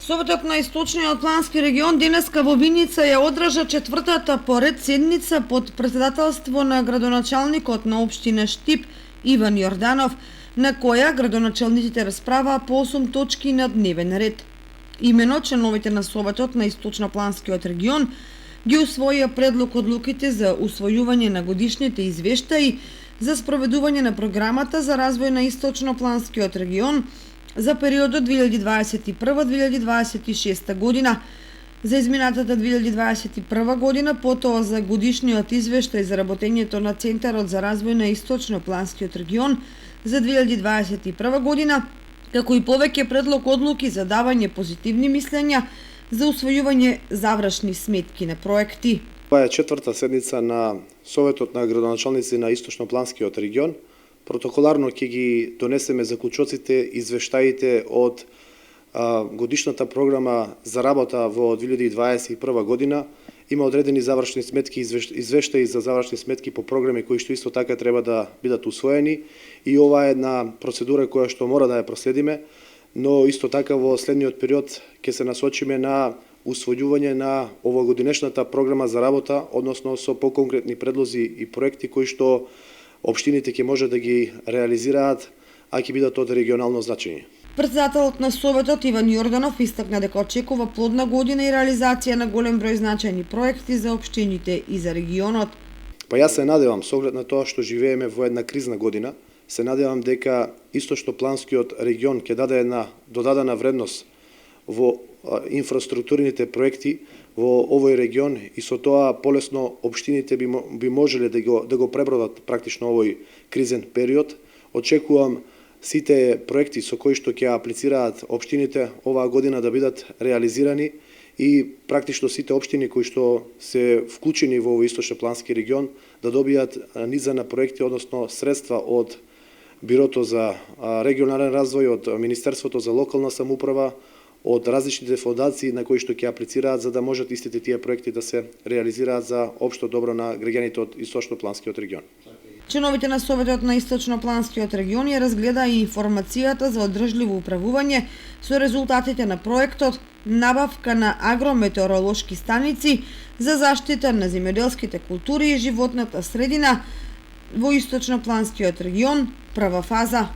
Советот на Источниот плански регион денеска во Виница ја одржа четвртата поред седница под претседателство на градоначалникот на општина Штип Иван Јорданов, на која градоначалниците расправаа по 8 точки на дневен ред. Имено членовите на Советот на Источнопланскиот регион ги усвоија предлог одлуките за усвојување на годишните извештаи за спроведување на програмата за развој на Источнопланскиот регион за периодот 2021-2026 година, за изминатата 2021 година, потоа за годишниот извештај за работењето на Центарот за развој на Источнопланскиот регион за 2021 година, како и повеќе предлог одлуки за давање позитивни мислења за усвојување завршни сметки на проекти. Ова е четврта седница на Советот на градоначалници на Источнопланскиот регион. Протоколарно ќе ги донесеме заклучоците, извештаите од годишната програма за работа во 2021 година. Има одредени завршни сметки, извештаи за завршни сметки по програми кои што исто така треба да бидат усвоени, и ова е една процедура која што мора да ја проследиме, но исто така во следниот период ќе се насочиме на усвојување на овогодинешната програма за работа, односно со поконкретни предлози и проекти кои што општините ќе може да ги реализираат, а ќе бидат од регионално значење. Претседателот на Советот Иван Јорданов истакна дека очекува плодна година и реализација на голем број значајни проекти за општините и за регионот. Јас се надевам, со оглед на тоа што живееме во една кризна година, се надевам дека Источнопланскиот регион ќе даде една додадена вредност во инфраструктурните проекти во овој регион, и со тоа полесно општините би можеле да го пребродат практично овој кризен период. Очекувам сите проекти со кои што ќе аплицираат општините оваа година да бидат реализирани, и практично сите општини кои што се вклучени во овој Источноплански регион да добијат низа на проекти, односно средства од Бирото за регионален развој, од Министерството за локална самоуправа, од различните фондации на кои што ќе аплицираат, за да можат истите тие проекти да се реализираат за општо добро на граѓаните од Источнопланскиот регион. Членовите на Советот на Источнопланскиот регион ја разгледа и информацијата за одржливо управување со резултатите на проектот набавка на агрометеоролошки станици за заштита на земјоделските култури и животната средина во Источнопланскиот регион, прва фаза.